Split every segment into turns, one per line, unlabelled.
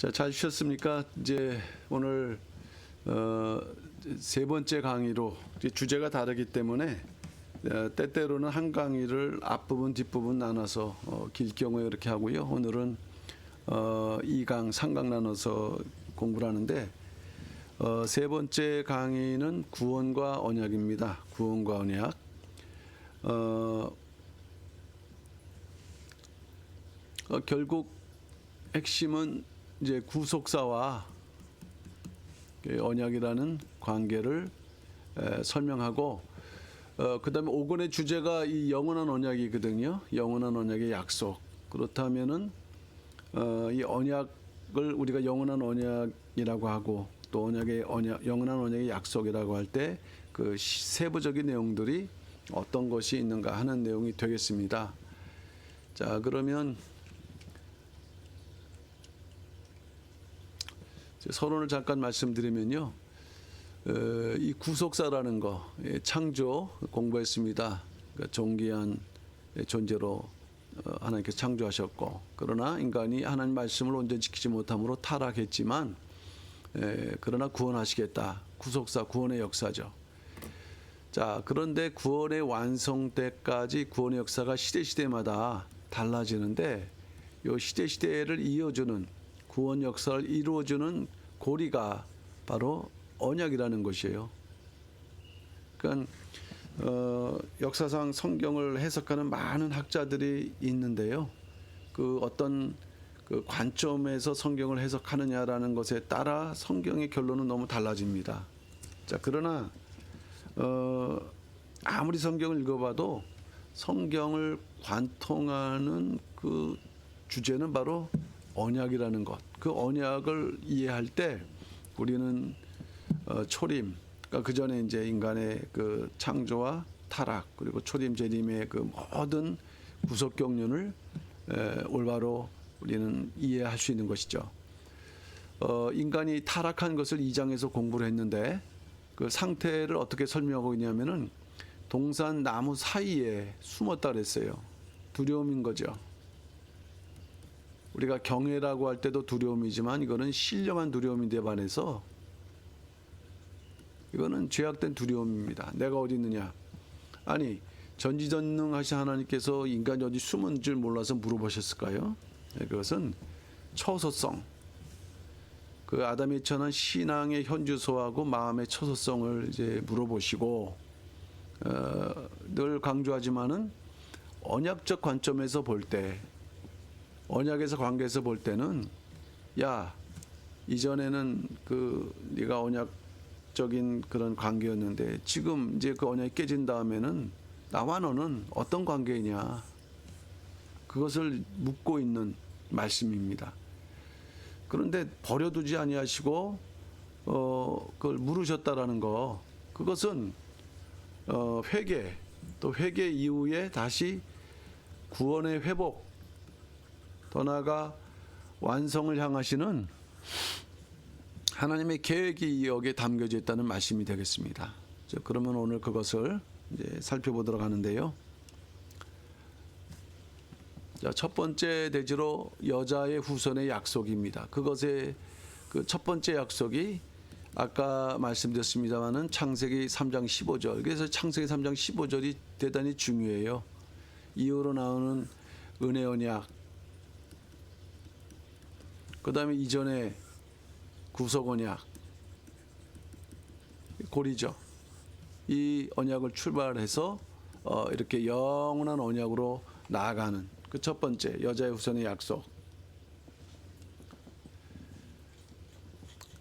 자, 잘 쉬셨습니까? 이제 오늘 세 번째 강의로 주제가 다르기 때문에 때때로는 한 강의를 앞부분 뒷부분 나눠서 길 경우에 이렇게 하고요. 오늘은 2강, 3강 나눠서 공부를 하는데 세 번째 강의는 구원과 언약입니다. 구원과 언약. 결국 핵심은 이제 구속사와 언약이라는 관계를 설명하고 그다음에 5권의 주제가 이 영원한 언약이거든요. 영원한 언약의 약속. 그렇다면은 이 언약을 우리가 영원한 언약이라고 하고 또 영원한 언약의 약속이라고 할 때 그 세부적인 내용들이 어떤 것이 있는가 하는 내용이 되겠습니다. 자, 그러면 서론을 잠깐 말씀드리면요. 이 구속사라는 거, 창조 공부했습니다. 그러니까 존귀한 존재로 하나님께서 창조하셨고, 그러나 인간이 하나님 말씀을 온전히 지키지 못함으로 타락했지만, 그러나 구원하시겠다. 구속사, 구원의 역사죠. 자, 그런데 구원의 완성 때까지 구원의 역사가 시대마다 달라지는데, 이 시대를 이어주는 구원 역사를 이루어주는 고리가 바로 언약이라는 것이에요. 그러니까 역사상 성경을 해석하는 많은 학자들이 있는데요. 그 어떤 그 관점에서 성경을 해석하느냐라는 것에 따라 성경의 결론은 너무 달라집니다. 자, 그러나 아무리 성경을 읽어봐도 성경을 관통하는 그 주제는 바로 언약이라는 것. 그 언약을 이해할 때 우리는 초림, 그러니까 그 전에 이제 인간의 그 창조와 타락 그리고 초림 재림의 그 모든 구속 경륜을 올바로 우리는 이해할 수 있는 것이죠. 인간이 타락한 것을 2장에서 공부를 했는데 그 상태를 어떻게 설명하고 있냐면은 동산 나무 사이에 숨었다 그랬어요. 두려움인 거죠. 우리가 경외라고 할 때도 두려움이지만 이거는 신령한 두려움인데 반해서 이거는 죄악된 두려움입니다. 내가 어디 있느냐? 아니, 전지전능하신 하나님께서 인간이 어디 숨은 줄 몰라서 물어보셨을까요? 그것은 처소성. 그 아담이 천한 신앙의 현주소하고 마음의 처소성을 이제 물어보시고 늘 강조하지만은 언약적 관점에서 볼 때, 언약에서 관계에서 볼 때는 야, 이전에는 그 네가 언약적인 그런 관계였는데 지금 이제 그 언약이 깨진 다음에는 나와 너는 어떤 관계이냐, 그것을 묻고 있는 말씀입니다. 그런데 버려두지 아니하시고 그걸 물으셨다라는 거, 그것은 회개, 또 회개 이후에 다시 구원의 회복, 더 나아가 완성을 향하시는 하나님의 계획이 여기에 담겨져 있다는 말씀이 되겠습니다. 그러면 오늘 그것을 이제 살펴보도록 하는데요. 자, 첫 번째 대지로 여자의 후손의 약속입니다. 그것의 그 첫 번째 약속이 아까 말씀드렸습니다마는 창세기 3장 15절. 그래서 창세기 3장 15절이 대단히 중요해요. 이후로 나오는 은혜 언약, 그 다음에 이전에 구속 언약, 고리죠. 이 언약을 출발해서 이렇게 영원한 언약으로 나아가는 그 첫 번째 여자의 후손의 약속.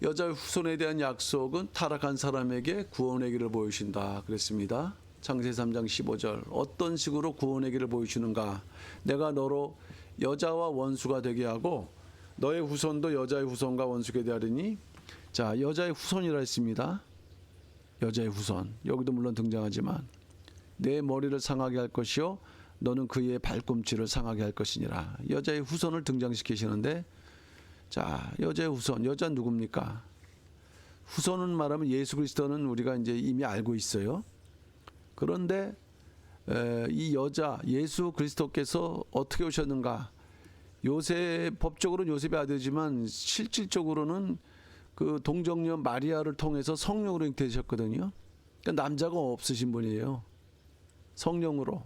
여자의 후손에 대한 약속은 타락한 사람에게 구원의 길을 보이신다 그랬습니다. 창세기 3장 15절. 어떤 식으로 구원의 길을 보이시는가? 내가 너로 여자와 원수가 되게 하고 너의 후손도 여자의 후손과 원수게 되하리니. 자, 여자의 후손이라 했습니다. 여자의 후손. 여기도 물론 등장하지만 내 머리를 상하게 할 것이요 너는 그의 발꿈치를 상하게 할 것이니라. 여자의 후손을 등장시키시는데, 자, 여자의 후손, 여자 누굽니까? 후손은 말하면 예수 그리스도는 우리가 이제 이미 알고 있어요. 그런데 이 여자 예수 그리스도께서 어떻게 오셨는가? 요셉 법적으로는 요셉의 아들이지만 실질적으로는 그 동정녀 마리아를 통해서 성령으로 잉태되셨거든요. 그러니까 남자가 없으신 분이에요. 성령으로.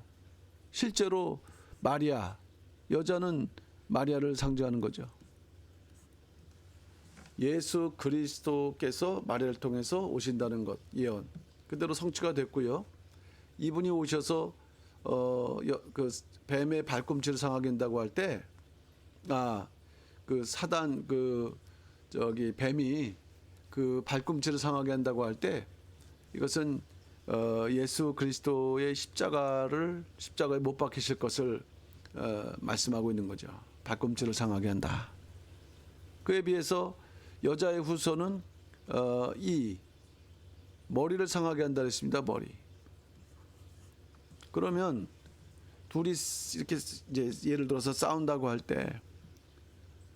실제로 마리아, 여자는 마리아를 상징하는 거죠. 예수 그리스도께서 마리아를 통해서 오신다는 것, 예언. 그대로 성취가 됐고요. 이분이 오셔서 그 뱀의 발꿈치를 상하게 한다고 할 때, 그 사단 뱀이 그 발꿈치를 상하게 한다고 할 때, 이것은 예수 그리스도의 십자가에 못 박히실 것을 말씀하고 있는 거죠. 발꿈치를 상하게 한다. 그에 비해서 여자의 후손은 이 머리를 상하게 한다 했습니다. 머리. 그러면 둘이 이렇게 이제 예를 들어서 싸운다고 할 때,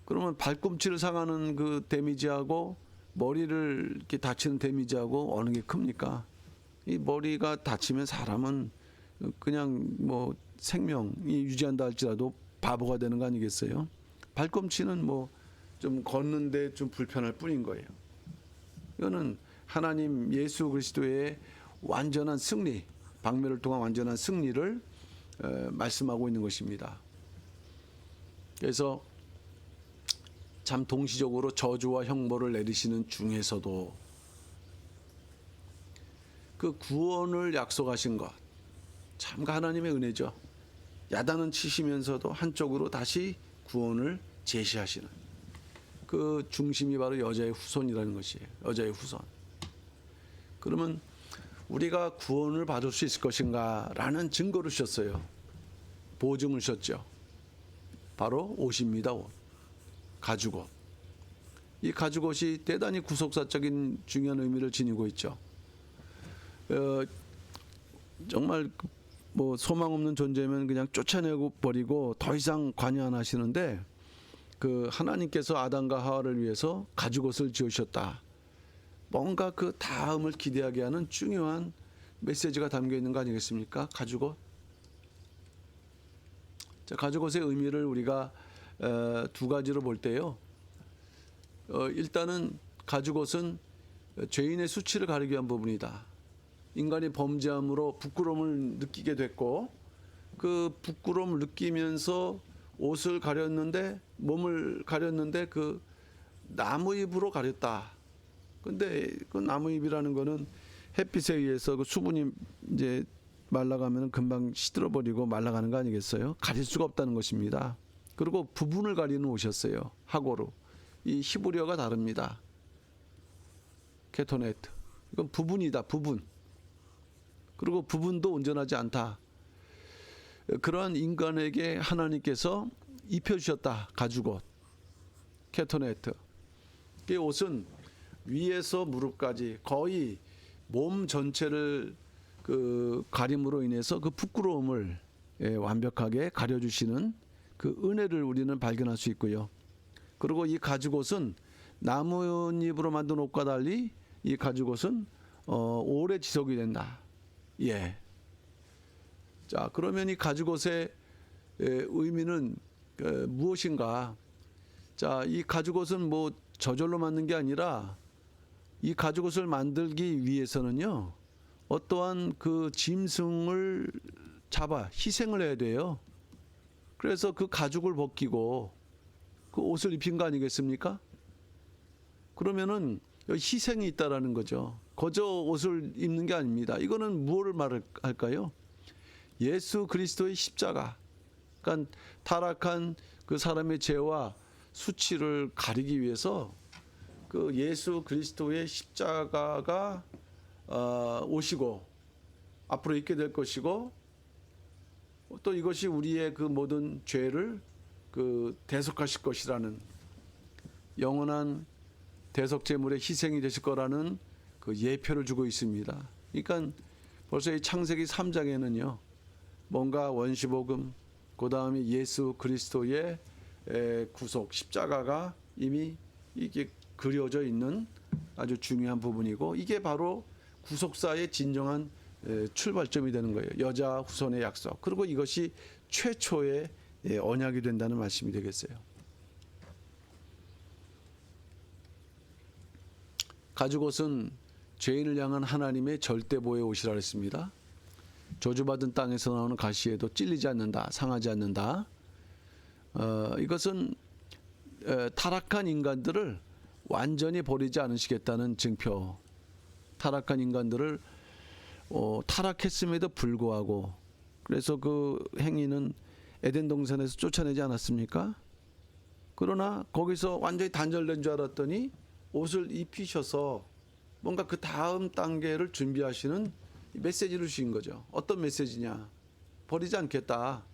그러면 발꿈치를 상하는 그 데미지하고 머리를 이렇게 다치는 데미지하고 어느 게 큽니까? 이 머리가 다치면 사람은 그냥 뭐 생명이 유지한다 할지라도 바보가 되는 거 아니겠어요? 발꿈치는 뭐 좀 걷는데 좀 불편할 뿐인 거예요. 이거는 하나님 예수 그리스도의 완전한 승리, 박멸을 통한 완전한 승리를 말씀하고 있는 것입니다. 그래서 참 동시적으로 저주와 형벌을 내리시는 중에서도 그 구원을 약속하신 것, 참 하나님의 은혜죠. 야단은 치시면서도 한쪽으로 다시 구원을 제시하시는 그 중심이 바로 여자의 후손이라는 것이에요. 여자의 후손. 그러면 우리가 구원을 받을 수 있을 것인가 라는 증거를 주셨어요. 보증을 주셨죠. 바로 옷입니다. 옷. 가죽옷. 이 가죽옷이 대단히 구속사적인 중요한 의미를 지니고 있죠. 정말 뭐 소망 없는 존재면 그냥 쫓아내고 버리고 더 이상 관여 안 하시는데, 그 하나님께서 아담과 하와를 위해서 가죽옷을 지으셨다. 뭔가 그 다음을 기대하게 하는 중요한 메시지가 담겨 있는 거 아니겠습니까? 가죽옷. 자, 가죽옷의 의미를 우리가 두 가지로 볼 때요. 일단은 가죽옷은 죄인의 수치를 가리기 위한 부분이다. 인간이 범죄함으로 부끄러움을 느끼게 됐고, 그 부끄러움을 느끼면서 옷을 가렸는데, 몸을 가렸는데 그 나무잎으로 가렸다. 근데 그 나무잎이라는 거는 햇빛에 의해서 그 수분이 이제 말라가면 금방 시들어 버리고 말라가는 거 아니겠어요? 가릴 수가 없다는 것입니다. 그리고 부분을 가리는 옷이었어요. 하고로. 이 히브리어가 다릅니다. 케토네트. 이건 부분이다. 부분. 그리고 부분도 온전하지 않다. 그러한 인간에게 하나님께서 입혀주셨다. 가죽옷. 케토네트. 이 옷은 위에서 무릎까지 거의 몸 전체를 그 가림으로 인해서 그 부끄러움을 완벽하게 가려주시는 그 은혜를 우리는 발견할 수 있고요. 그리고 이 가죽옷은 나뭇잎으로 만든 옷과 달리 이 가죽옷은 오래 지속이 된다. 예. 자, 그러면 이 가죽옷의 의미는 무엇인가? 자, 이 가죽옷은 뭐 저절로 만든 게 아니라 이 가죽옷을 만들기 위해서는요, 어떠한 그 짐승을 잡아 희생을 해야 돼요. 그래서 그 가죽을 벗기고 그 옷을 입힌 거 아니겠습니까? 그러면은 희생이 있다라는 거죠. 거저 옷을 입는 게 아닙니다. 이거는 무엇을 말할까요? 예수 그리스도의 십자가. 그러니까 타락한 그 사람의 죄와 수치를 가리기 위해서 그 예수 그리스도의 십자가가 오시고 앞으로 있게 될 것이고, 또 이것이 우리의 그 모든 죄를 그 대속하실 것이라는 영원한 대속 제물의 희생이 되실 거라는 그 예표를 주고 있습니다. 그러니까 벌써 이 창세기 3장에는요, 뭔가 원시복음, 그 다음에 예수 그리스도의 구속 십자가가 이미 이게 그려져 있는 아주 중요한 부분이고, 이게 바로 구속사의 진정한 출발점이 되는 거예요. 여자 후손의 약속. 그리고 이것이 최초의 언약이 된다는 말씀이 되겠어요. 가죽옷은 죄인을 향한 하나님의 절대보호의 옷이라 했습니다. 저주받은 땅에서 나오는 가시에도 찔리지 않는다, 상하지 않는다. 이것은 타락한 인간들을 완전히 버리지 않으시겠다는 증표. 타락한 인간들을 타락했음에도 불구하고, 그래서 그 행위는 에덴 동산에서 쫓아내지 않았습니까? 그러나 거기서 완전히 단절된 줄 알았더니 옷을 입히셔서 뭔가 그 다음 단계를 준비하시는 메시지를 주신 거죠. 어떤 메시지냐? 버리지 않겠다.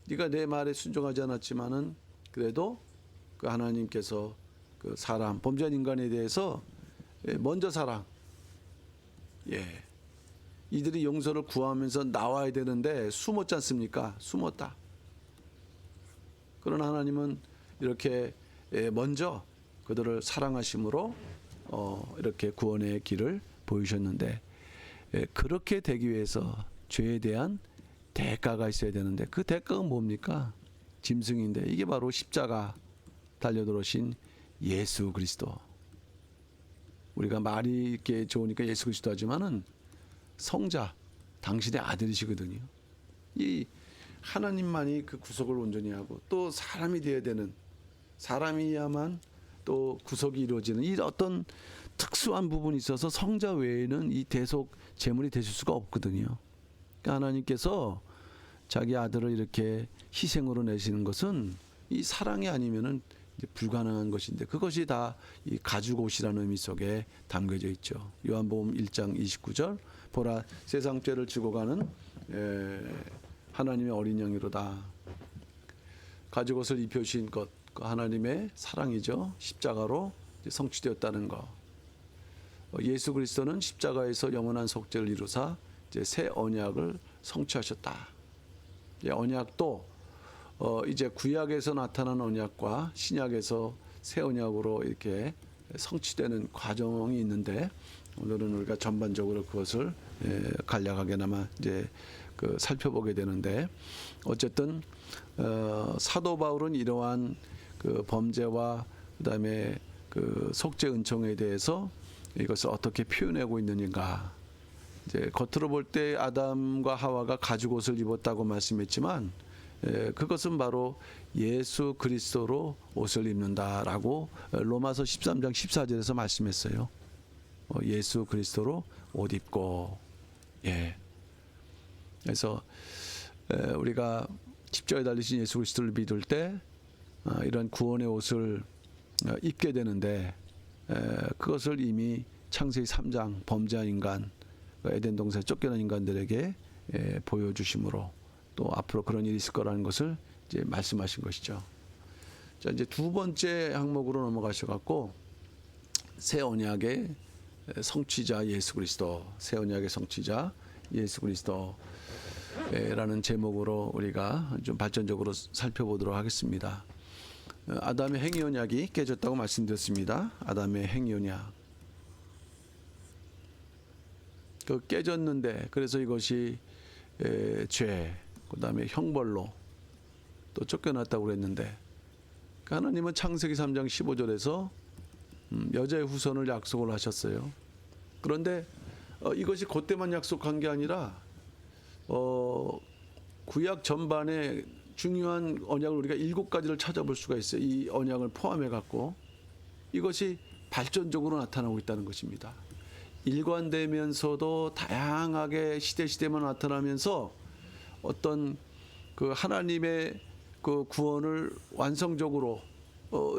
네가 내 말에 순종하지 않았지만은 그래도 그 하나님께서 그 사람, 범죄한 인간에 대해서 먼저 사랑. 이들이 용서를 구하면서 나와야 되는데 숨었지 않습니까? 숨었다. 그러나 하나님은 이렇게 먼저 그들을 사랑하심으로 이렇게 구원의 길을 보이셨는데, 그렇게 되기 위해서 죄에 대한 대가가 있어야 되는데 그 대가가 뭡니까? 짐승인데 이게 바로 십자가 달려들어오신 예수 그리스도. 우리가 말이 이렇게 좋으니까 예수 그리스도 하지만은 성자, 당신의 아들이시거든요. 이 하나님만이 그 구속을 온전히 하고 또 사람이 되어야 되는, 사람이야만 또 구속이 이루어지는 이 어떤 특수한 부분이 있어서 성자 외에는 이 대속 제물이 되실 수가 없거든요. 그러니까 하나님께서 자기 아들을 이렇게 희생으로 내시는 것은 이 사랑이 아니면은 불가능한 것인데, 그것이 다 이 가죽옷이라는 의미 속에 담겨져 있죠. 요한복음 1장 29절, 보라 세상 죄를 지고 가는 하나님의 어린 양이로다. 가죽옷을 입혀주신 것, 그 하나님의 사랑이죠. 십자가로 성취되었다는 것. 예수 그리스도는 십자가에서 영원한 속죄를 이루사 이제 새 언약을 성취하셨다. 언약도 이제 구약에서 나타난 언약과 신약에서 새 언약으로 이렇게 성취되는 과정이 있는데, 오늘은 우리가 전반적으로 그것을 간략하게나마 이제 그 살펴보게 되는데, 어쨌든 사도 바울은 이러한 그 범죄와 그다음에 그 속죄 은총에 대해서 이것을 어떻게 표현하고 있느냐가, 이제 겉으로 볼 때 아담과 하와가 가죽옷을 입었다고 말씀했지만 그것은 바로 예수 그리스도로 옷을 입는다라고 로마서 13장 14절에서 말씀했어요. 예수 그리스도로 옷 입고. 그래서 우리가 십자가에 달리신 예수 그리스도를 믿을 때 이런 구원의 옷을 입게 되는데, 그것을 이미 창세기 3장 범죄한 인간, 에덴 동산에 쫓겨난 인간들에게 보여주심으로 또 앞으로 그런 일이 있을 거라는 것을 이제 말씀하신 것이죠. 자, 이제 두 번째 항목으로 넘어가셔 갖고 새 언약의 성취자 예수 그리스도, 새 언약의 성취자 예수 그리스도라는 제목으로 우리가 좀 발전적으로 살펴보도록 하겠습니다. 아담의 행위 언약이 깨졌다고 말씀드렸습니다. 아담의 행위 언약. 그 깨졌는데, 그래서 이것이 죄, 그다음에 형벌로 또 쫓겨났다고 그랬는데, 하나님은 창세기 3장 15절에서 여자의 후손을 약속을 하셨어요. 그런데 이것이 그때만 약속한 게 아니라 구약 전반에 중요한 언약을 우리가 7가지를 찾아볼 수가 있어요. 이 언약을 포함해 갖고 이것이 발전적으로 나타나고 있다는 것입니다. 일관되면서도 다양하게 시대만 나타나면서 어떤 그 하나님의 그 구원을 완성적으로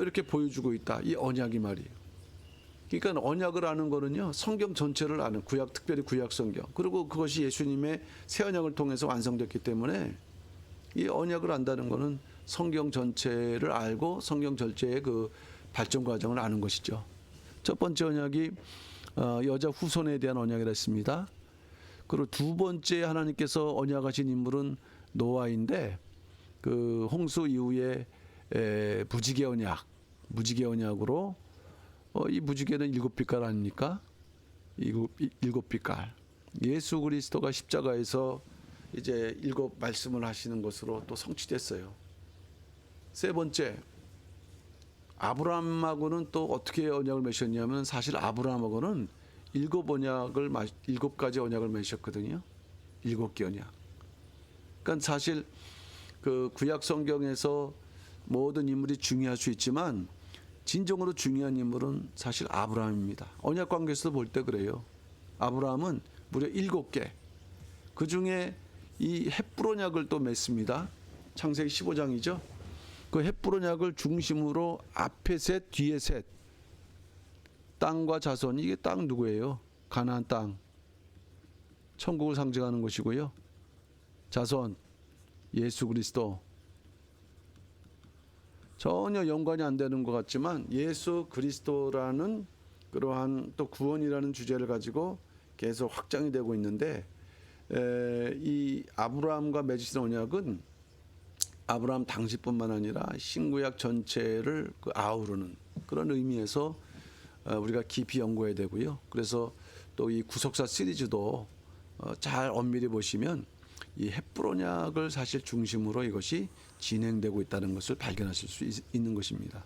이렇게 보여주고 있다. 이 언약이 말이에요. 그러니까 언약을 아는 거는요, 성경 전체를 아는, 구약, 특별히 구약 성경, 그리고 그것이 예수님의 새 언약을 통해서 완성됐기 때문에 이 언약을 안다는 거는 성경 전체를 알고 성경 전체의 그 발전 과정을 아는 것이죠. 첫 번째 언약이 여자 후손에 대한 언약이라 했습니다. 그리고 두 번째 하나님께서 언약하신 인물은 노아인데, 그 홍수 이후에 무지개 언약으로 이 무지개는 7빛깔 아닙니까? 7빛깔. 예수 그리스도가 십자가에서 이제 7 말씀을 하시는 것으로 또 성취됐어요. 세 번째, 아브라함하고는 또 어떻게 언약을 맺었냐면 사실 아브라함하고는 7가지 언약을 맺으셨거든요. 7개 언약. 그러니까 사실 그 구약 성경에서 모든 인물이 중요할 수 있지만 진정으로 중요한 인물은 사실 아브라함입니다. 언약 관계에서도 볼 때 그래요. 아브라함은 무려 7개. 그 중에 이 헷불 언약을 또 맺습니다. 창세기 15장이죠. 그 헷불 언약을 중심으로 앞에 셋, 뒤에 셋. 땅과 자손, 이게 땅 누구예요? 가나안 땅. 천국을 상징하는 것이고요. 자손, 예수 그리스도. 전혀 연관이 안 되는 것 같지만 예수 그리스도라는 그러한 또 구원이라는 주제를 가지고 계속 확장이 되고 있는데, 이 아브라함과 맺으신 언약은 아브라함 당시뿐만 아니라 신구약 전체를 아우르는 그런 의미에서 우리가 깊이 연구해야 되고요. 그래서 또 이 구속사 시리즈도 잘 엄밀히 보시면 이 헷불 언약을 사실 중심으로 이것이 진행되고 있다는 것을 발견하실 수 있는 것입니다.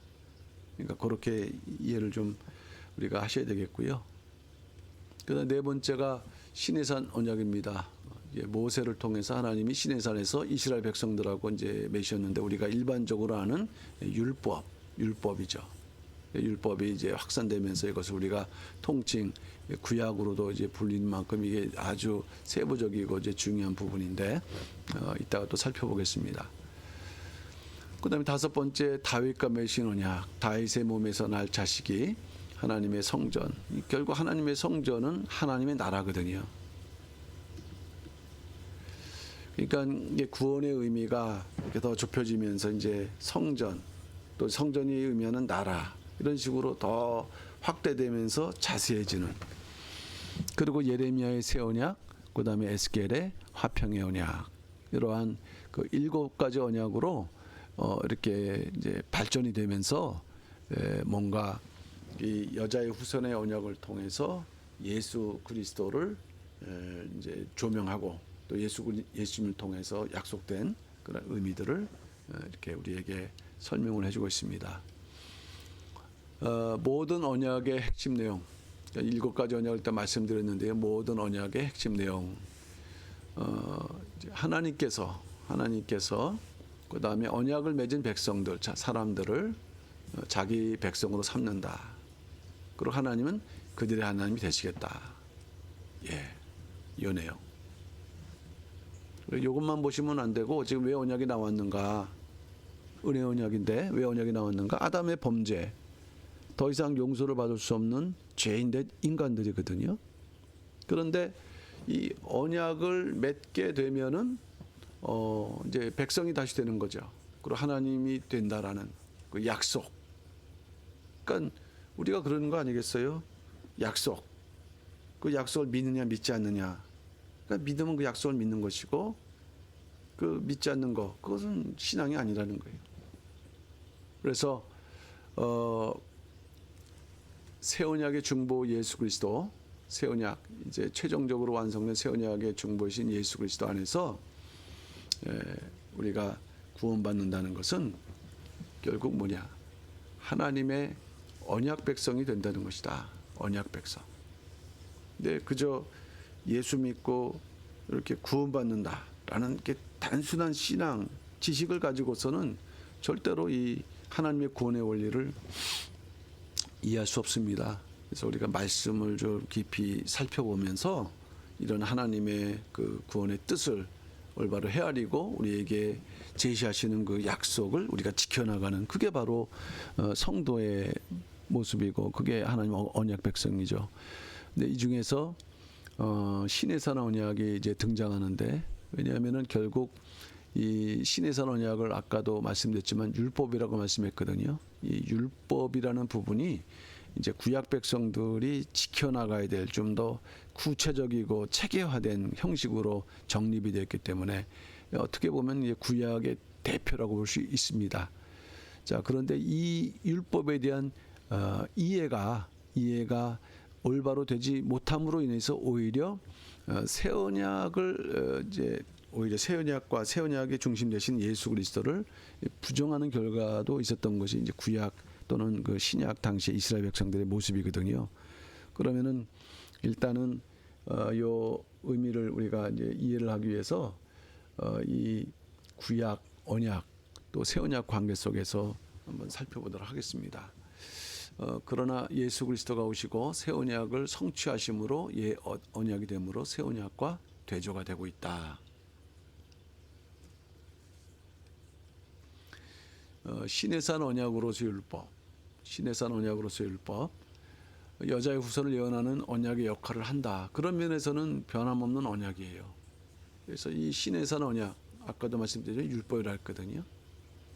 그러니까 그렇게 이해를 좀 우리가 하셔야 되겠고요. 그다음 네 번째가 시내산 언약입니다. 모세를 통해서 하나님이 시내산에서 이스라엘 백성들하고 이제 맺으셨는데 우리가 일반적으로 아는 율법이죠. 율법이 이제 확산되면서 이것을 우리가 통칭 구약으로도 이제 불리는 만큼 이게 아주 세부적이고 이제 중요한 부분인데 이따가 또 살펴보겠습니다. 그다음에 다섯 번째 다윗과 맺으신 언약. 다윗의 몸에서 날 자식이 하나님의 성전. 결국 하나님의 성전은 하나님의 나라거든요. 그러니까 이게 구원의 의미가 이렇게 더 좁혀지면서 이제 성전, 또 성전이 의미하는 나라, 이런 식으로 더 확대되면서 자세해지는. 그리고 예레미야의 새 언약, 그다음에 에스겔의 화평의 언약, 이러한 그 7가지 언약으로 이렇게 이제 발전이 되면서 뭔가 이 여자의 후손의 언약을 통해서 예수 그리스도를 이제 조명하고 또 예수님을 통해서 약속된 그런 의미들을 이렇게 우리에게 설명을 해주고 있습니다. 모든 언약의 핵심 내용, 7가지 언약을 일단 말씀드렸는데요. 모든 언약의 핵심 내용, 하나님께서 그 다음에 언약을 맺은 백성들, 사람들을 자기 백성으로 삼는다. 그리고 하나님은 그들의 하나님이 되시겠다. 이 내용. 이것만 보시면 안 되고 지금 왜 언약이 나왔는가? 은혜 언약인데 왜 언약이 나왔는가? 아담의 범죄. 더 이상 용서를 받을 수 없는 죄인된 인간들이거든요. 그런데 이 언약을 맺게 되면은 이제 백성이 다시 되는 거죠. 그리고 하나님이 된다라는 그 약속. 그러니까 우리가 그러는 거 아니겠어요? 약속. 그 약속을 믿느냐 믿지 않느냐. 그러니까 믿으면 그 약속을 믿는 것이고 그 믿지 않는 거 그것은 신앙이 아니라는 거예요. 그래서 새 언약의 중보 예수 그리스도, 새 언약 이제 최종적으로 완성된 새 언약의 중보이신 예수 그리스도 안에서 우리가 구원받는다는 것은 결국 뭐냐? 하나님의 언약 백성이 된다는 것이다. 언약 백성. 근데 그저 예수 믿고 이렇게 구원받는다라는 게 단순한 신앙 지식을 가지고서는 절대로 이 하나님의 구원의 원리를 이해할 수 없습니다. 그래서 우리가 말씀을 좀 깊이 살펴보면서 이런 하나님의 그 구원의 뜻을 올바로 헤아리고 우리에게 제시하시는 그 약속을 우리가 지켜나가는 그게 바로 성도의 모습이고 그게 하나님 언약 백성이죠. 근데 이 중에서 시내산 언약이 이제 등장하는데 왜냐하면은 결국 이 시내산 언약을 아까도 말씀드렸지만 율법이라고 말씀했거든요. 이 율법이라는 부분이 이제 구약 백성들이 지켜나가야 될 좀 더 구체적이고 체계화된 형식으로 정립이 되었기 때문에 어떻게 보면 이제 구약의 대표라고 볼 수 있습니다. 자, 그런데 이 율법에 대한 이해가 올바로 되지 못함으로 인해서 오히려 새 언약을 이제 오히려 새 언약과 새 언약의 중심 되신 예수 그리스도를 부정하는 결과도 있었던 것이 이제 구약 또는 그 신약 당시 이스라엘 백성들의 모습이거든요. 그러면은 일단은 요 의미를 우리가 이제 이해를 하기 위해서 이 구약 언약 또 새 언약 관계 속에서 한번 살펴보도록 하겠습니다. 그러나 예수 그리스도가 오시고 새 언약을 성취하심으로 언약이 됨으로 새 언약과 대조가 되고 있다. 시내산 언약으로서 율법, 시내산 언약으로서 율법, 여자의 후손을 예언하는 언약의 역할을 한다. 그런 면에서는 변함없는 언약이에요. 그래서 이 시내산 언약, 아까도 말씀드렸죠, 율법이라 했거든요.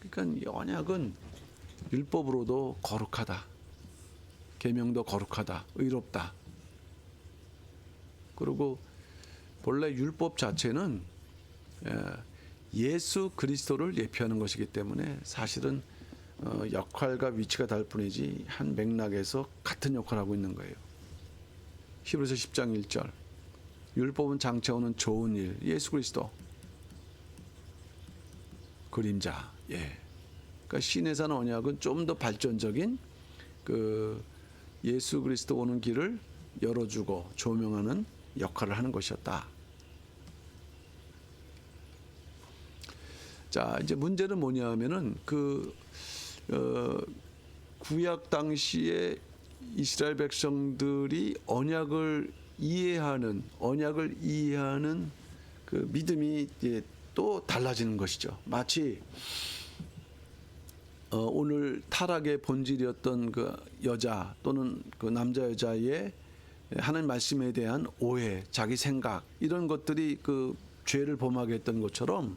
그러니까 이 언약은 율법으로도 거룩하다. 계명도 거룩하다, 의롭다. 그리고 본래 율법 자체는 예수 그리스도를 예표하는 것이기 때문에 사실은 역할과 위치가 다를 뿐이지 한 맥락에서 같은 역할을 하고 있는 거예요. 히브리서 10장 1절 율법은 장차오는 좋은 일, 예수 그리스도 그림자. 그러니까 시내산 언약은 좀 더 발전적인 그 예수 그리스도 오는 길을 열어주고 조명하는 역할을 하는 것이었다. 자, 이제 문제는 뭐냐면은 구약 당시에 이스라엘 백성들이 언약을 이해하는 그 믿음이 이제 또 달라지는 것이죠. 마치 오늘 타락의 본질이었던 그 여자 또는 그 남자 여자의 하나님 말씀에 대한 오해, 자기 생각 이런 것들이 그 죄를 범하게 했던 것처럼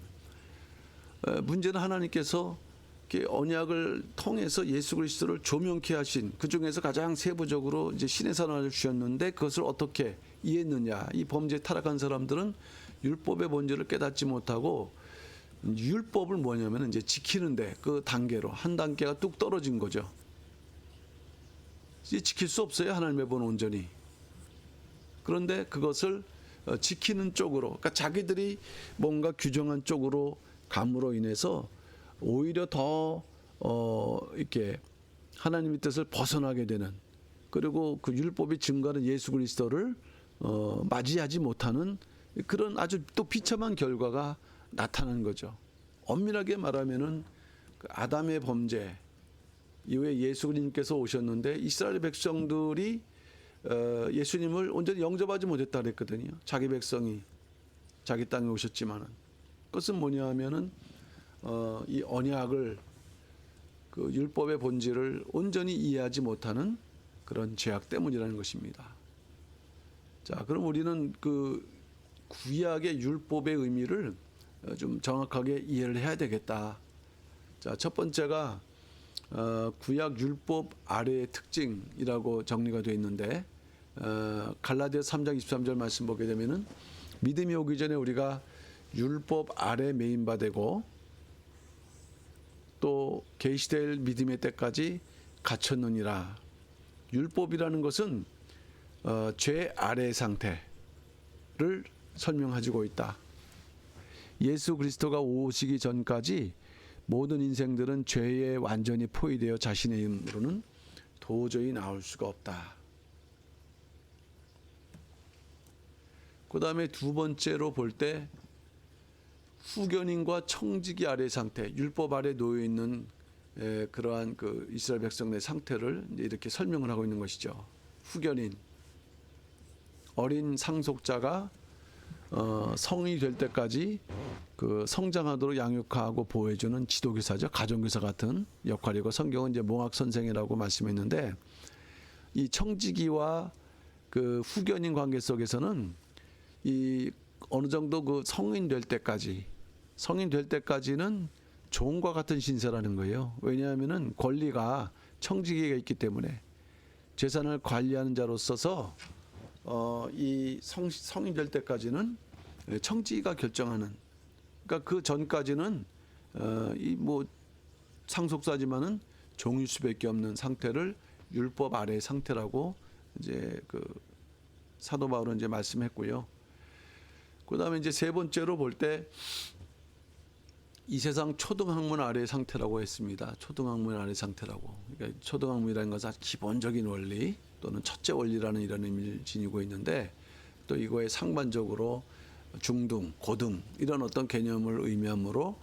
문제는 하나님께서 언약을 통해서 예수 그리스도를 조명케 하신 그 중에서 가장 세부적으로 이제 신의 선언을 주셨는데 그것을 어떻게 이해했느냐. 이 범죄에 타락한 사람들은 율법의 본질을 깨닫지 못하고 율법을 뭐냐면 이제 지키는데 그 단계로 한 단계가 뚝 떨어진 거죠. 이제 지킬 수 없어요. 하나님의 본 온전히. 그런데 그것을 지키는 쪽으로, 그러니까 자기들이 뭔가 규정한 쪽으로 감으로 인해서 오히려 더 이렇게 하나님의 뜻을 벗어나게 되는, 그리고 그 율법이 증거하는 예수 그리스도를 맞이하지 못하는 그런 아주 또 비참한 결과가 나타나는 거죠. 엄밀하게 말하면은 그 아담의 범죄 이후에 예수 그리스도께서 오셨는데 이스라엘 백성들이 예수님을 온전히 영접하지 못했다 그랬거든요. 자기 백성이 자기 땅에 오셨지만은 그것은 뭐냐 하면은 이 언약을 그 율법의 본질을 온전히 이해하지 못하는 그런 죄악 때문이라는 것입니다. 자, 그럼 우리는 그 구약의 율법의 의미를 좀 정확하게 이해를 해야 되겠다. 자, 첫 번째가 구약 율법 아래의 특징이라고 정리가 되어 있는데 갈라디아서 3장 23절 말씀 보게 되면은 믿음이 오기 전에 우리가 율법 아래 메인 바 되고 또 계시될 믿음의 때까지 갇혔느니라. 율법이라는 것은 죄 아래의 상태를 설명하고 있다. 예수 그리스도가 오시기 전까지 모든 인생들은 죄에 완전히 포위되어 자신의 힘으로는 도저히 나올 수가 없다. 그 다음에 두 번째로 볼 때 후견인과 청지기 아래 상태, 율법 아래 놓여 있는 그러한 그 이스라엘 백성의 상태를 이렇게 설명을 하고 있는 것이죠. 후견인, 어린 상속자가 성인이 될 때까지 그 성장하도록 양육하고 보호해주는 지도교사죠. 가정교사 같은 역할이고 성경은 이제 몽학 선생이라고 말씀했는데 이 청지기와 그 후견인 관계 속에서는 이 어느 정도 그 성인 될 때까지는 종과 같은 신세라는 거예요. 왜냐하면은 권리가 청지기가 있기 때문에 재산을 관리하는 자로서서 이 성인 될 때까지는 청지기가 결정하는, 그러니까 그 전까지는 이 뭐 상속사지만은 종일 수밖에 없는 상태를 율법 아래의 상태라고 이제 그 사도 바울은 이제 말씀했고요. 그다음에 이제 세 번째로 볼 때 이 세상 초등학문 아래의 상태라고 했습니다. 초등학문 아래 상태라고. 그러니까 초등학문이라는 것은 아주 기본적인 원리 또는 첫째 원리라는 이런 의미를 지니고 있는데, 또 이거에 상반적으로 중등, 고등 이런 어떤 개념을 의미하므로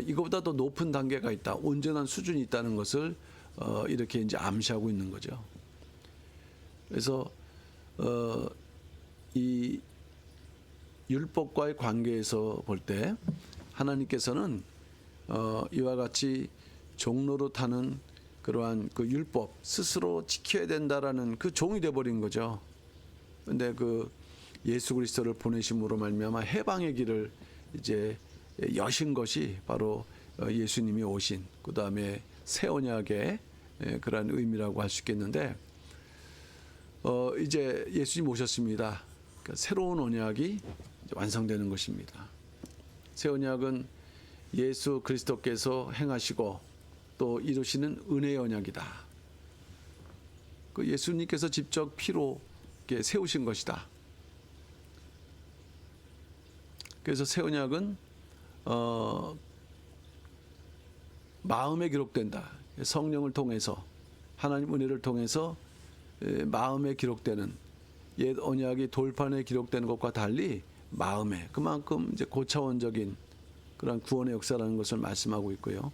이거보다 더 높은 단계가 있다, 온전한 수준이 있다는 것을 이렇게 이제 암시하고 있는 거죠. 그래서 이 율법과의 관계에서 볼 때 하나님께서는 이와 같이 종로로 타는 그러한 그 율법 스스로 지켜야 된다라는 그 종이 돼 버린 거죠. 근데 그 예수 그리스도를 보내심으로 말미암아 해방의 길을 이제 여신 것이 바로 예수님이 오신 그다음에 새 언약의 그러한 의미라고 할 수 있겠는데, 이제 예수님 오셨습니다. 그러니까 새로운 언약이 완성되는 것입니다. 새 언약은 예수 그리스도께서 행하시고 또 이루시는 은혜의 언약이다. 그 예수님께서 직접 피로 세우신 것이다. 그래서 새 언약은 마음에 기록된다. 성령을 통해서, 하나님 은혜를 통해서 마음에 기록되는, 옛 언약이 돌판에 기록되는 것과 달리 마음에, 그만큼 이제 고차원적인 그런 구원의 역사라는 것을 말씀하고 있고요.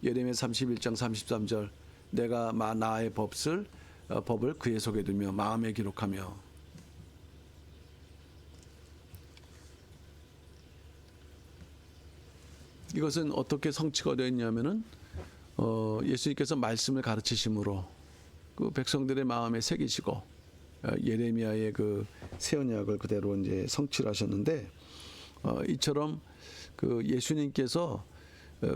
예레미야 31장 33절, 내가 나의 법을 그의 속에 두며 마음에 기록하며. 이것은 어떻게 성취가 되었냐면은 예수님께서 말씀을 가르치심으로 그 백성들의 마음에 새기시고 예레미야의 그 새 언약을 그대로 이제 성취를 하셨는데, 이처럼 그 예수님께서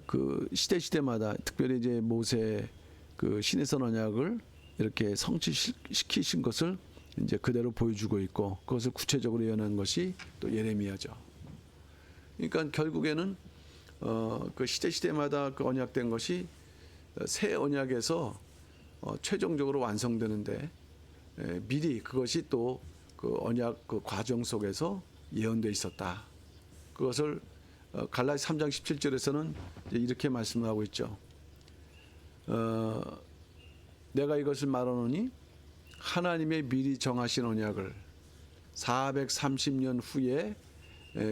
그 시대마다 특별히 이제 모세 그 신해선 언약을 이렇게 성취시키신 것을 이제 그대로 보여주고 있고, 그것을 구체적으로 예언한 것이 또 예레미야죠. 그러니까 결국에는 그 시대마다 그 언약된 것이 새 언약에서 최종적으로 완성되는데, 미리 그것이 또 그 언약 그 과정 속에서 예언되어 있었다. 그것을 갈라디 3장 17절에서는 이렇게 말씀하고 있죠. 내가 이것을 말하노니 하나님의 미리 정하신 언약을 430년 후에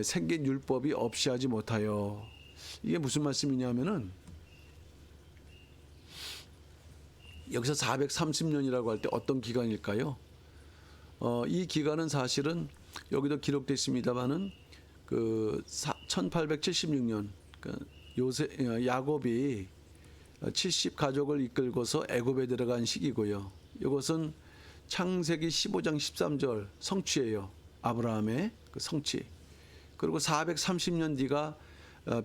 생긴 율법이 없이 하지 못하여. 이게 무슨 말씀이냐면은, 여기서 430년이라고 할 때 어떤 기간일까요? 이 기간은 사실은 여기도 기록되어 있습니다만은 그 1876년 야곱이 70 가족을 이끌고서 애굽에 들어간 시기고요. 이것은 창세기 15장 13절 성취예요. 아브라함의 그 성취. 그리고 430년 뒤가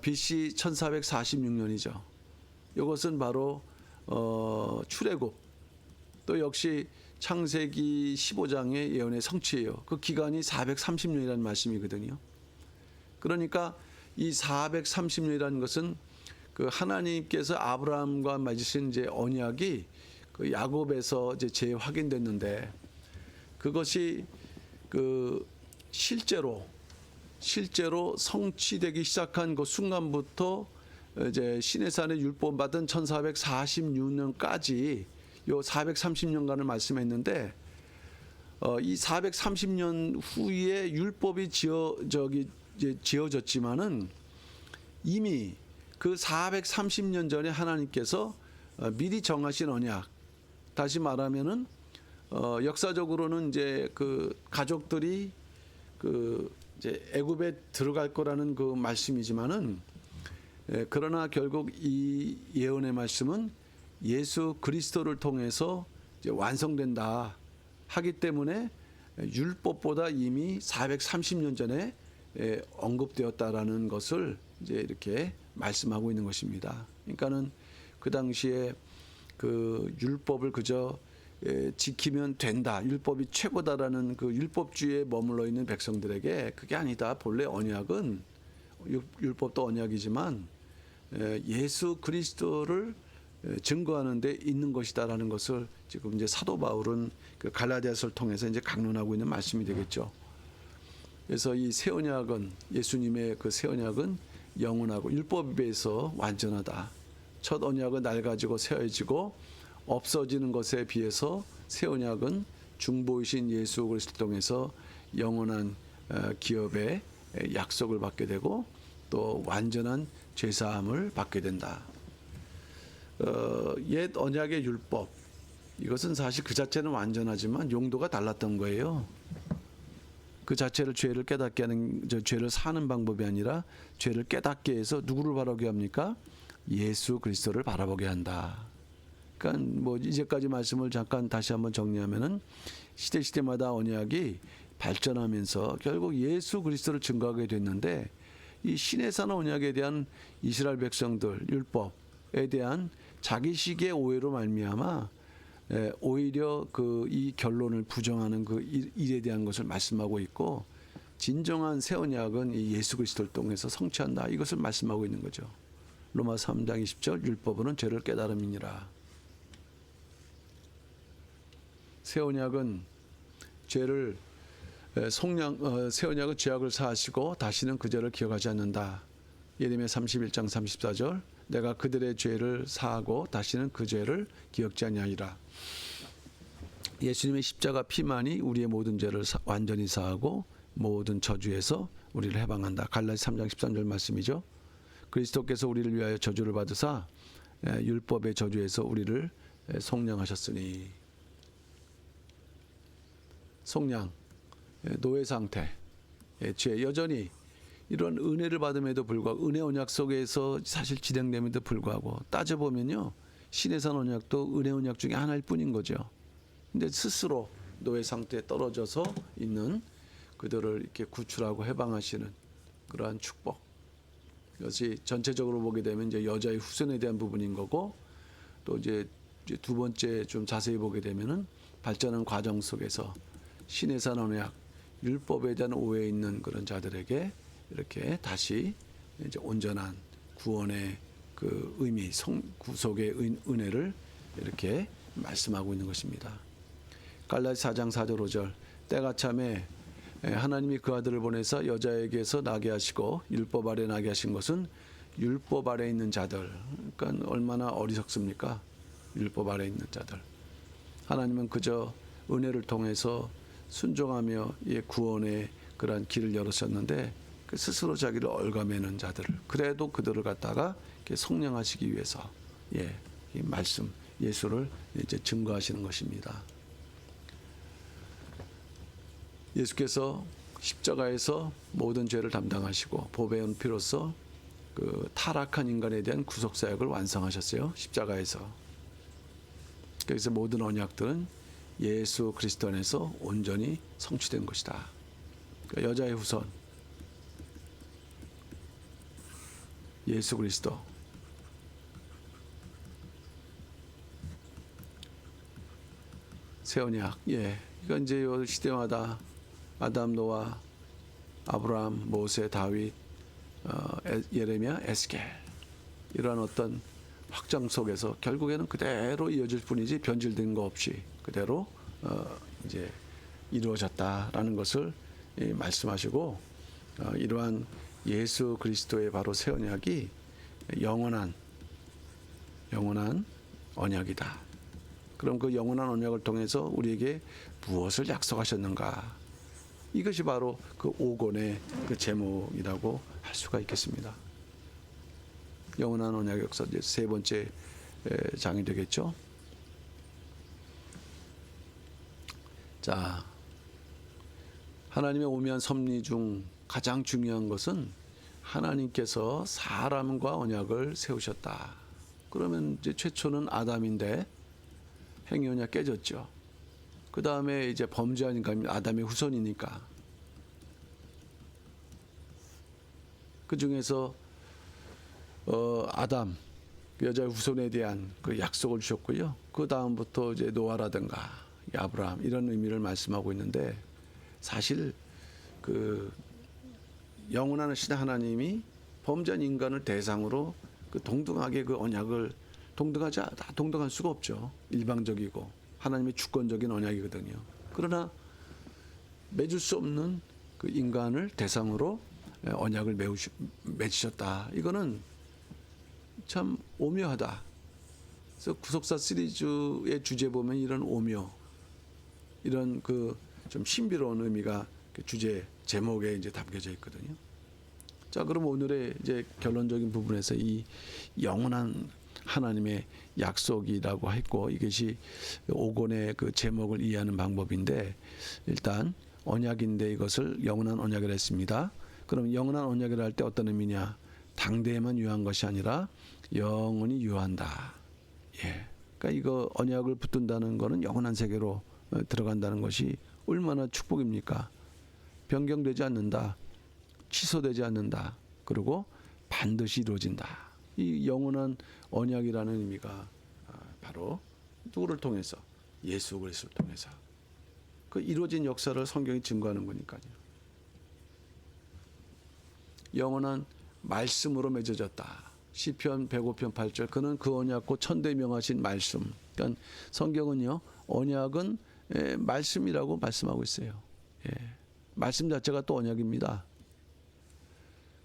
BC 1446년이죠. 이것은 바로 출애굽, 또 역시 창세기 15장의 예언의 성취예요. 그 기간이 430년이라는 말씀이거든요. 그러니까 이 430년이라는 것은 그 하나님께서 아브라함과 맺으신 이제 언약이 그 야곱에서 이제 재확인됐는데, 그것이 그 실제로 성취되기 시작한 그 순간부터 이제 시내산의 율법 받은 1446년까지 요 430년간을 말씀했는데, 이 430년 후에 율법이 지어졌지만은 이미 그 430년 전에 하나님께서 미리 정하신 언약, 다시 말하면은 역사적으로는 이제 그 가족들이 그 이제 애굽에 들어갈 거라는 그 말씀이지만은, 그러나 결국 이 예언의 말씀은 예수 그리스도를 통해서 이제 완성된다 하기 때문에 율법보다 이미 430년 전에 언급되었다라는 것을 이제 이렇게 말씀하고 있는 것입니다. 그러니까는 그 당시에 그 율법을 그저 지키면 된다, 율법이 최고다라는 그 율법주의에 머물러 있는 백성들에게 그게 아니다. 본래 언약은 율법도 언약이지만 예수 그리스도를 증거하는 데 있는 것이다라는 것을 지금 이제 사도 바울은 그 갈라디아서를 통해서 이제 강론하고 있는 말씀이 되겠죠. 그래서 이 새 언약은 예수님의 그 새 언약은 영원하고 율법에 비해서 완전하다. 첫 언약은 낡아지고 새어지고 없어지는 것에 비해서 새 언약은 중보이신 예수 그리스도를 통해서 영원한 기업의 약속을 받게 되고 또 완전한 죄사함을 받게 된다. 옛 언약의 율법 이것은 사실 그 자체는 완전하지만 용도가 달랐던 거예요. 그 자체를 죄를 깨닫게 하는 죄를 사는 방법이 아니라 죄를 깨닫게 해서 누구를 바라보게 합니까? 예수 그리스도를 바라보게 한다. 그러니까 뭐 이제까지 말씀을 잠깐 다시 한번 정리하면은 시대마다 언약이 발전하면서 결국 예수 그리스도를 증거하게 됐는데 이 신의 산 언약에 대한 이스라엘 백성들 율법에 대한 자기식의 오해로 말미암아 오히려 그 이 결론을 부정하는 그 일에 대한 것을 말씀하고 있고 진정한 새 언약은 이 예수 그리스도를 통해서 성취한다 이것을 말씀하고 있는 거죠. 로마 3장 20절 율법은 죄를 깨달음이니라. 새 언약은 죄를 새 언약은 죄악을 사하시고 다시는 그 죄를 기억하지 않는다. 예레미야 31장 34절 내가 그들의 죄를 사하고 다시는 그 죄를 기억지 아니하리라. 예수님의 십자가 피만이 우리의 모든 죄를 완전히 사하고 모든 저주에서 우리를 해방한다. 갈라디 3장 13절 말씀이죠. 그리스도께서 우리를 위하여 저주를 받으사 율법의 저주에서 우리를 속량하셨으니. 속량, 노예 상태, 죄 여전히 이런 은혜를 받음에도 불구하고 은혜 언약 속에서 사실 진행됨에도 불구하고 따져보면요 신의 산 언약도 은혜 언약 중에 하나일 뿐인 거죠. 근데 스스로 노예 상태에 떨어져서 있는 그들을 이렇게 구출하고 해방하시는 그러한 축복. 이것이 전체적으로 보게 되면 이제 여자의 후손에 대한 부분인 거고 또 이제 두 번째 좀 자세히 보게 되면은 발전하는 과정 속에서 신의 산 언약 율법에 대한 오해에 있는 그런 자들에게 이렇게 다시 이제 온전한 구원의 그 의미, 구속의 은혜를 이렇게 말씀하고 있는 것입니다. 갈라디 4장 4절 5절 때가 참에 하나님이 그 아들을 보내서 여자에게서 나게 하시고 율법 아래 나게 하신 것은 율법 아래 있는 자들. 그러니까 얼마나 어리석습니까? 율법 아래 있는 자들. 하나님은 그저 은혜를 통해서 순종하며 구원의 그러한 길을 열으셨는데 스스로 자기를 얽어매는 자들을 그래도 그들을 갖다가 속량하시기 위해서 이 말씀 예수를 이제 증거하시는 것입니다. 예수께서 십자가에서 모든 죄를 담당하시고 보배의 은피로써 그 타락한 인간에 대한 구속 사역을 완성하셨어요. 십자가에서. 그래서 모든 언약들은 예수 그리스도 안에서 온전히 성취된 것이다. 그러니까 여자의 후손 예수 그리스도 새 언약 그러니까 이제 요 시대마다 아담 노아 아브라함 모세 다윗 예레미야 에스겔 이러한 어떤 확장 속에서 결국에는 그대로 이어질 뿐이지 변질된 거 없이 그대로 이제 이루어졌다라는 것을 말씀하시고 이러한 예수 그리스도의 바로 새 언약이 영원한 언약이다. 그럼 그 영원한 언약을 통해서 우리에게 무엇을 약속하셨는가? 이것이 바로 그 5권의 그 제목이라고 할 수가 있겠습니다. 영원한 언약 역사 이제 세 번째 장이 되겠죠. 자, 하나님의 오묘한 섭리 중 가장 중요한 것은 하나님께서 사람과 언약을 세우셨다. 그러면 이제 최초는 아담인데 행위 언약 깨졌죠. 그 다음에 이제 범죄한 인간이 아담의 후손이니까 그 중에서 아담 여자의 후손에 대한 그 약속을 주셨고요. 그 다음부터 이제 노아라든가 아브라함 이런 의미를 말씀하고 있는데 사실 그 영원한 신 하나님이 범죄한 인간을 대상으로 그 동등하게 그 언약을 동등할 수가 없죠. 일방적이고 하나님의 주권적인 언약이거든요. 그러나 맺을 수 없는 그 인간을 대상으로 언약을 맺으셨다. 이거는 참 오묘하다. 그래서 구속사 시리즈의 주제 보면 이런 오묘, 이런 그 좀 신비로운 의미가 그 주제 제목에 이제 담겨져 있거든요. 자, 그럼 오늘의 이제 결론적인 부분에서 이 영원한 하나님의 약속이라고 했고, 이것이 5권의 그 제목을 이해하는 방법인데, 일단 언약인데 이것을 영원한 언약이라 했습니다. 그럼 영원한 언약이라 할 때 어떤 의미냐? 당대에만 유효한 것이 아니라 영원히 유효한다. 예. 그러니까 이거 언약을 붙든다는 거는 영원한 세계로 들어간다는 것이 얼마나 축복입니까? 변경되지 않는다. 취소되지 않는다. 그리고 반드시 이루어진다. 이 영원한 언약이라는 의미가 바로 누구를 통해서? 예수 그리스도를 통해서. 그 이루어진 역사를 성경이 증거하는 거니까요. 영원한 말씀으로 맺어졌다. 시편 105편 8절. 그는 그 언약고 천대 명하신 말씀. 그러니까 성경은요, 언약은 말씀이라고 말씀하고 있어요. 예. 말씀 자체가 또 언약입니다.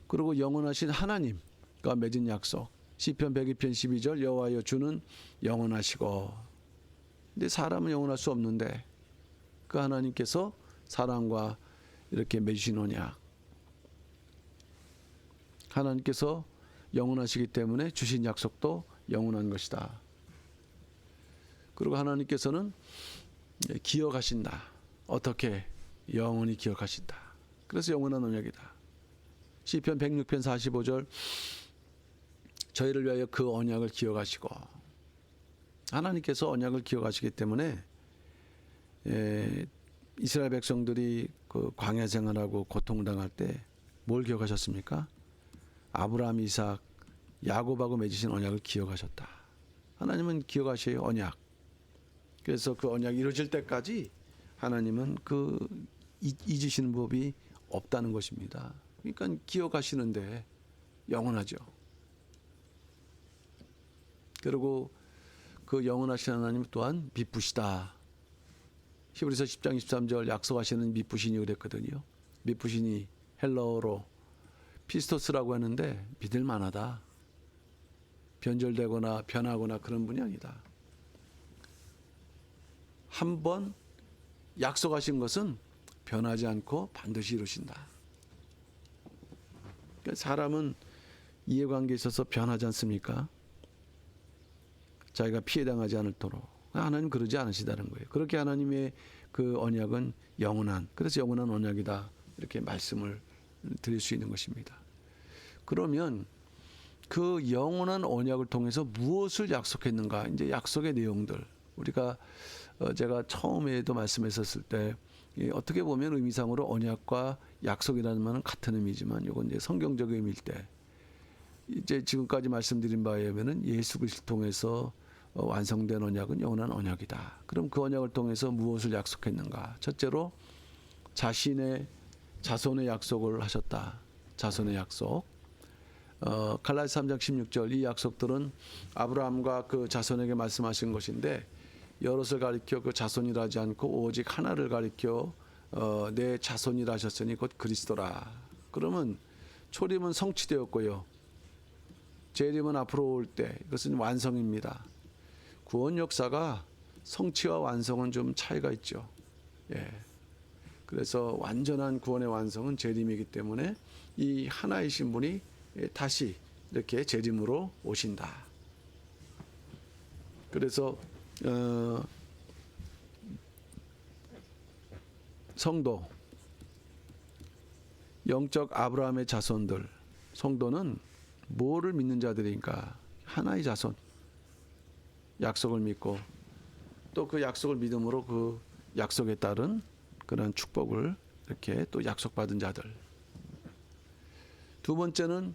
그리고 영원하신 하나님과 맺은 약속. 시편 102편 12절. 여호와여 주는 영원하시고. 근데 사람은 영원할 수 없는데 그 하나님께서 사람과 이렇게 맺으신 언약. 하나님께서 영원하시기 때문에 주신 약속도 영원한 것이다. 그리고 하나님께서는 기억하신다. 어떻게? 영원히 기억하신다. 그래서 영원한 언약이다. 시편 106편 45절. 저희를 위하여 그 언약을 기억하시고. 하나님께서 언약을 기억하시기 때문에 이스라엘 백성들이 그 광야 생활하고 고통당할 때 뭘 기억하셨습니까? 아브라함, 이삭, 야곱하고 맺으신 언약을 기억하셨다. 하나님은 기억하셔요, 언약. 그래서 그 언약이 이루어질 때까지 하나님은 그 잊으시는 법이 없다는 것입니다. 그러니까 기억하시는데 영원하죠. 그리고 그 영원하신 하나님 또한 미쁘시다. 히브리서 10장 23절 약속하시는 미쁘시니 그랬거든요. 미쁘시니 헬라어로 피스토스라고 하는데 믿을 만하다. 변절되거나 변하거나 그런 분이 아니다. 한번 약속하신 것은 변하지 않고 반드시 이루신다. 그러니까 사람은 이해관계에 있어서 변하지 않습니까? 자기가 피해당하지 않도록. 하나님 그러지 않으시다는 거예요. 그렇게 하나님의 그 언약은 영원한, 그래서 영원한 언약이다. 이렇게 말씀을 드릴 수 있는 것입니다. 그러면 그 영원한 언약을 통해서 무엇을 약속했는가? 이제 약속의 내용들. 우리가 제가 처음에도 말씀했었을 때 어떻게 보면 의미상으로 언약과 약속이라는 말은 같은 의미지만 이건 이제 성경적 의미일 때 이제 지금까지 말씀드린 바에 의하면은 예수 그리스도를 통해서 완성된 언약은 영원한 언약이다. 그럼 그 언약을 통해서 무엇을 약속했는가? 첫째로 자신의 자손의 약속을 하셨다. 자손의 약속. 갈라디아 3장 16절 이 약속들은 아브라함과 그 자손에게 말씀하신 것인데 여럿을 가리켜 그 자손이라 하지 않고 오직 하나를 가리켜 내 자손이라 하셨으니 곧 그리스도라. 그러면 초림은 성취되었고요. 재림은 앞으로 올 때 이것은 완성입니다. 구원 역사가 성취와 완성은 좀 차이가 있죠. 예. 그래서 완전한 구원의 완성은 재림이기 때문에 이 하나이신 분이 다시 이렇게 재림으로 오신다. 그래서 성도, 영적 아브라함의 자손들, 성도는 뭐를 믿는 자들인가? 하나의 자손, 약속을 믿고 또 그 약속을 믿음으로 그 약속에 따른 그런 축복을 이렇게 또 약속받은 자들. 두 번째는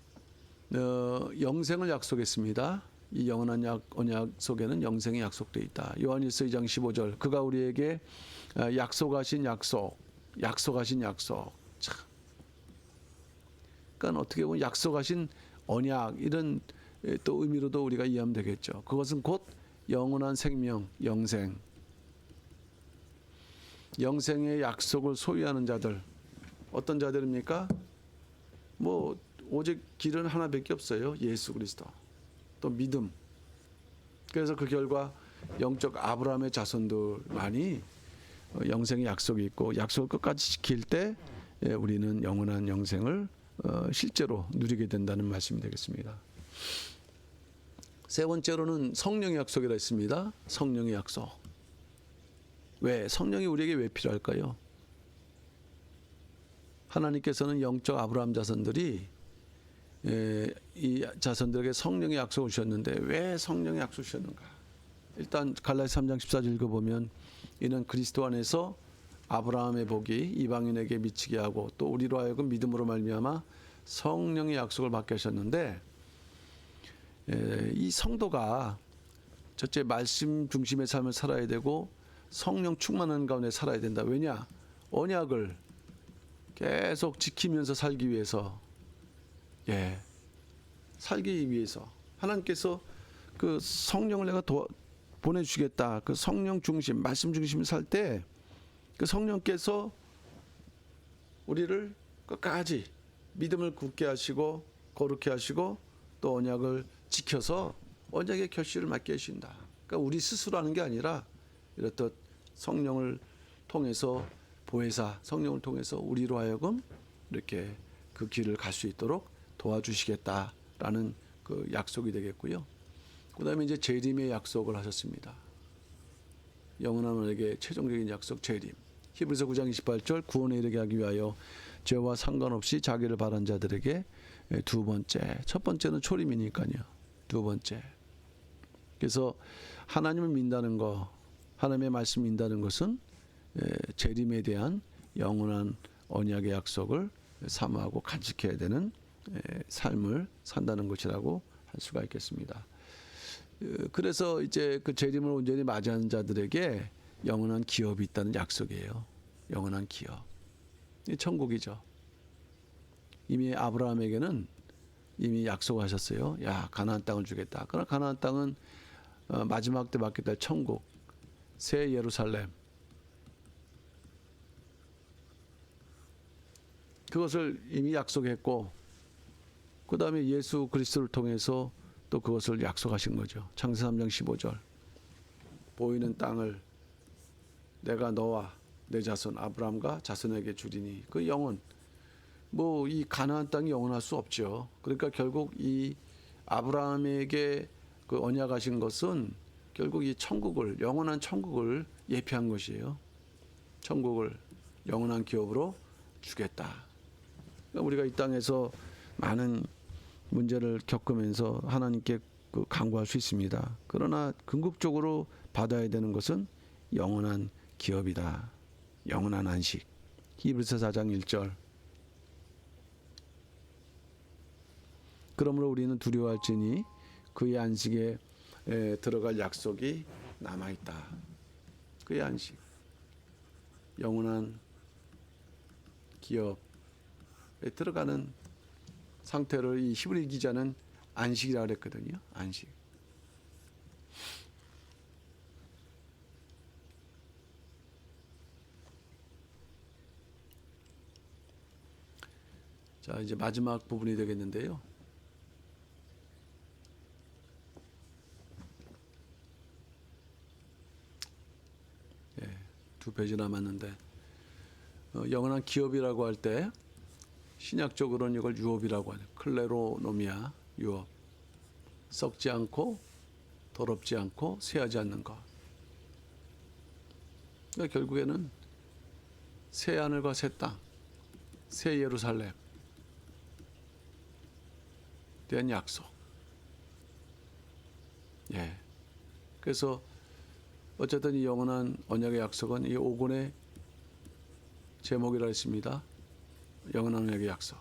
영생을 약속했습니다. 이 영원한 언약 속에는 영생이 약속되어 있다. 요한일서 2장 15절 그가 우리에게 약속하신 약속. 참. 그러니까 어떻게 보면 약속하신 언약 이런 또 의미로도 우리가 이해하면 되겠죠. 그것은 곧 영원한 생명, 영생. 영생의 약속을 소유하는 자들. 어떤 자들입니까? 뭐 오직 길은 하나밖에 없어요. 예수 그리스도. 또 믿음. 그래서 그 결과 영적 아브라함의 자손들만이 영생의 약속이 있고 약속을 끝까지 지킬 때 우리는 영원한 영생을 실제로 누리게 된다는 말씀이 되겠습니다. 세 번째로는 성령의 약속이라 했습니다. 성령의 약속. 왜 성령이 우리에게 왜 필요할까요? 하나님께서는 영적 아브라함 자손들이 이 자손들에게 성령의 약속을 주셨는데 왜 성령의 약속을 주셨는가? 일단 갈라디아서 3장 14절 읽어보면 이는 그리스도 안에서 아브라함의 복이 이방인에게 미치게 하고 또 우리로 하여금 믿음으로 말미암아 성령의 약속을 받게 하셨는데 이 성도가 첫째 말씀 중심의 삶을 살아야 되고 성령 충만한 가운데 살아야 된다. 왜냐? 언약을 계속 지키면서 살기 위해서 살기 위해서 하나님께서 그 성령을 내가 보내주시겠다. 그 성령 중심, 말씀 중심을 살 때 그 성령께서 우리를 끝까지 믿음을 굳게 하시고 거룩해 하시고 또 언약을 지켜서 언약의 결실을 맺게 하신다. 그러니까 우리 스스로 하는 게 아니라 이렇듯 성령을 통해서 보혜사, 성령을 통해서 우리로 하여금 이렇게 그 길을 갈 수 있도록 도와주시겠다라는 그 약속이 되겠고요. 그다음에 이제 재림의 약속을 하셨습니다. 영원한 은혜의 최종적인 약속 재림. 히브리서 9장 28절 구원에 이르게 하기 위하여 죄와 상관없이 자기를 바란 자들에게 두 번째. 첫 번째는 초림이니까요. 두 번째. 그래서 하나님을 믿는다는 거, 하나님의 말씀 믿는다는 것은 재림에 대한 영원한 언약의 약속을 사모하고 간직해야 되는 삶을 산다는 것이라고 할 수가 있겠습니다. 그래서 이제 그 재림을 온전히 맞이하는 자들에게 영원한 기업이 있다는 약속이에요. 영원한 기업. 이 천국이죠. 이미 아브라함에게는 이미 약속하셨어요. 야, 가나안 땅을 주겠다. 그러나 가나안 땅은 마지막 때 받게 될 천국, 새 예루살렘. 그것을 이미 약속했고 그 다음에 예수 그리스도를 통해서 또 그것을 약속하신 거죠. 창세기 3장 15절. 보이는 땅을 내가 너와 내 자손 아브라함과 자손에게 주리니 그 영혼 뭐 이 가나안 땅이 영원할 수 없죠. 그러니까 결국 이 아브라함에게 그 언약하신 것은 결국 이 천국을 영원한 천국을 예표한 것이에요. 천국을 영원한 기업으로 주겠다. 그러니까 우리가 이 땅에서 많은 문제를 겪으면서 하나님께 간구할 수 있습니다. 그러나 궁극적으로 받아야 되는 것은 영원한 기업이다. 영원한 안식. 히브리서 4장 1절. 그러므로 우리는 두려워할지니 그의 안식에 들어갈 약속이 남아있다. 그의 안식. 영원한 기업에 들어가는 상태를 이 히브리 기자는 안식이라고 그랬거든요. 안식. 자, 이제 마지막 부분이 되겠는데요. 두 페이지 남았는데 영원한 기업이라고 할 때 신약적으로는 이걸 유업이라고 하죠. 클레로노미아, 유업. 썩지 않고 더럽지 않고 쇠하지 않는 것. 그러니까 결국에는 새 하늘과 새 땅, 새 예루살렘 대한 약속. 그래서 어쨌든 이 영원한 언약의 약속은 이 5권의 제목이라 했습니다. 영원한 언약의 약속.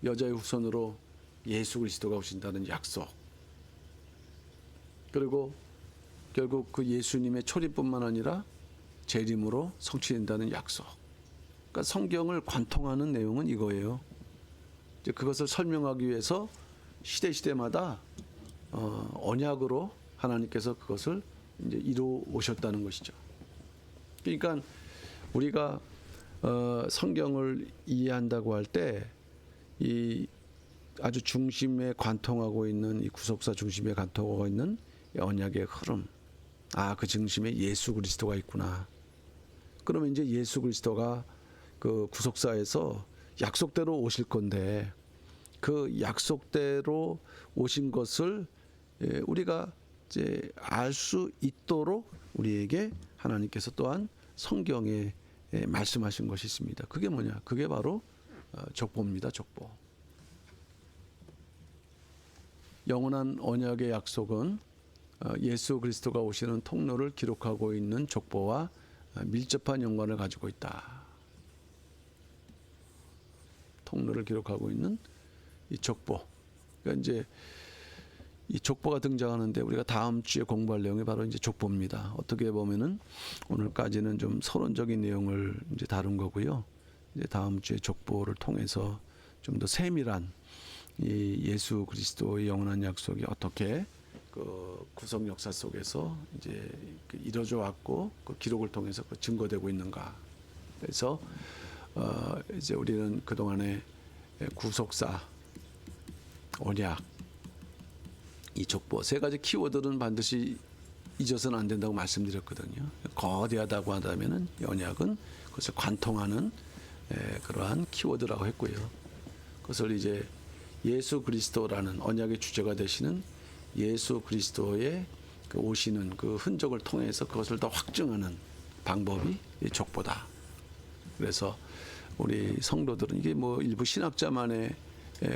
여자의 후손으로 예수 그리스도가 오신다는 약속. 그리고 결국 그 예수님의 초림뿐만 아니라 재림으로 성취된다는 약속. 그러니까 성경을 관통하는 내용은 이거예요. 이제 그것을 설명하기 위해서 시대마다 언약으로 하나님께서 그것을 이제 이루어 오셨다는 것이죠. 그러니까 우리가 성경을 이해한다고 할 때 이 아주 중심에 관통하고 있는 이 구속사 중심에 관통하고 있는 이 언약의 흐름. 그 중심에 예수 그리스도가 있구나. 그러면 이제 예수 그리스도가 그 구속사에서 약속대로 오실 건데 그 약속대로 오신 것을 우리가 이제 알 수 있도록 우리에게 하나님께서 또한 성경에 말씀하신 것이 있습니다. 그게 뭐냐? 그게 바로 족보입니다. 족보. 영원한 언약의 약속은 예수 그리스도가 오시는 통로를 기록하고 있는 족보와 밀접한 연관을 가지고 있다. 통로를 기록하고 있는 이 족보. 그러니까 이제 이 족보가 등장하는데 우리가 다음 주에 공부할 내용이 바로 이제 족보입니다. 어떻게 보면은 오늘까지는 좀 서론적인 내용을 이제 다룬 거고요. 이제 다음 주에 족보를 통해서 좀 더 세밀한 이 예수 그리스도의 영원한 약속이 어떻게 그 구속 역사 속에서 이제 이루어져 왔고 그 기록을 통해서 그 증거되고 있는가. 그래서 이제 우리는 그 동안에 구속사, 언약, 이 족보 세 가지 키워드는 반드시 잊어서는 안 된다고 말씀드렸거든요. 거대하다고 한다면은 언약은 그것을 관통하는 그러한 키워드라고 했고요. 그것을 이제 예수 그리스도라는 언약의 주제가 되시는 예수 그리스도의 그 오시는 그 흔적을 통해서 그것을 더 확증하는 방법이 이 족보다. 그래서 우리 성도들은 이게 뭐 일부 신학자만의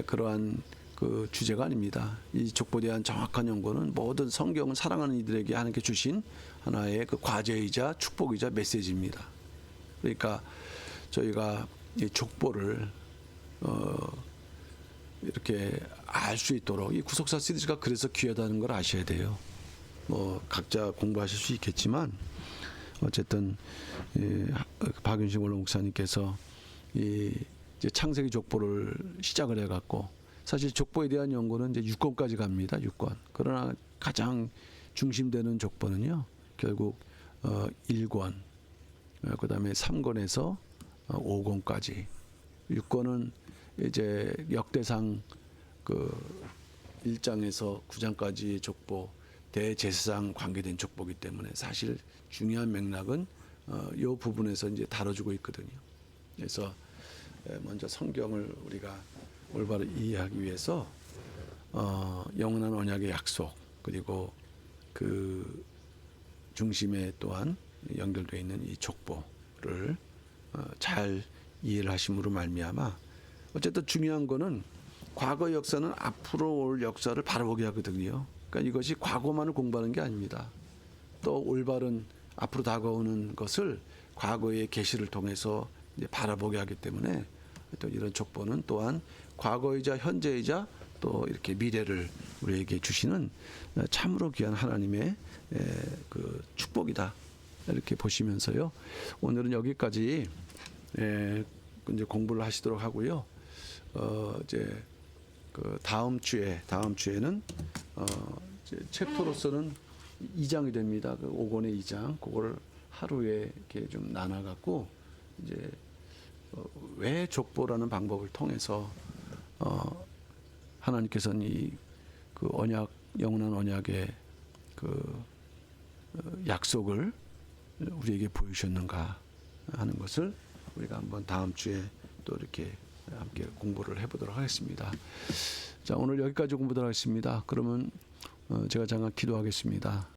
그러한 그 주제가 아닙니다. 이 족보에 대한 정확한 연구는 모든 성경을 사랑하는 이들에게 하나님께 주신 하나의 그 과제이자 축복이자 메시지입니다. 그러니까 저희가 이 족보를 이렇게 알 수 있도록 이 구속사 시리즈가 그래서 귀하다는 걸 아셔야 돼요. 뭐 각자 공부하실 수 있겠지만 어쨌든 박윤식 원로 목사님께서 이 이제 창세기 족보를 시작을 해갖고 사실 족보에 대한 연구는 이제 6권까지 갑니다. 6권. 그러나 가장 중심되는 족보는요. 결국 1권, 그다음에 3권에서 5권까지. 6권은 이제 역대상 그 1장에서 9장까지 족보, 대제사장 관계된 족보기 때문에 사실 중요한 맥락은 이 부분에서 이제 다뤄주고 있거든요. 그래서 먼저 성경을 우리가 올바로 이해하기 위해서 영원한 언약의 약속 그리고 그 중심에 또한 연결되어 있는 이 족보를 잘 이해를 하심으로 말미암아 어쨌든 중요한 거는 과거 역사는 앞으로 올 역사를 바라보게 하거든요. 그러니까 이것이 과거만을 공부하는 게 아닙니다. 또 올바른 앞으로 다가오는 것을 과거의 계시를 통해서 이제 바라보게 하기 때문에 또 이런 족보는 또한 과거이자 현재이자 또 이렇게 미래를 우리에게 주시는 참으로 귀한 하나님의 그 축복이다. 이렇게 보시면서요. 오늘은 여기까지 이제 공부를 하시도록 하고요. 이제 그 다음 주에는 이제 챕터로서는 2장이 됩니다. 그 5권의 2장. 그거를 하루에 이렇게 좀 나눠 갖고 이제 왜 족보라는 방법을 통해서 하나님께서는 이 그 언약 영원한 언약의 그 약속을 우리에게 보여주셨는가 하는 것을 우리가 한번 다음 주에 또 이렇게 함께 공부를 해보도록 하겠습니다. 자, 오늘 여기까지 공부하도록 하겠습니다. 그러면 제가 잠깐 기도하겠습니다.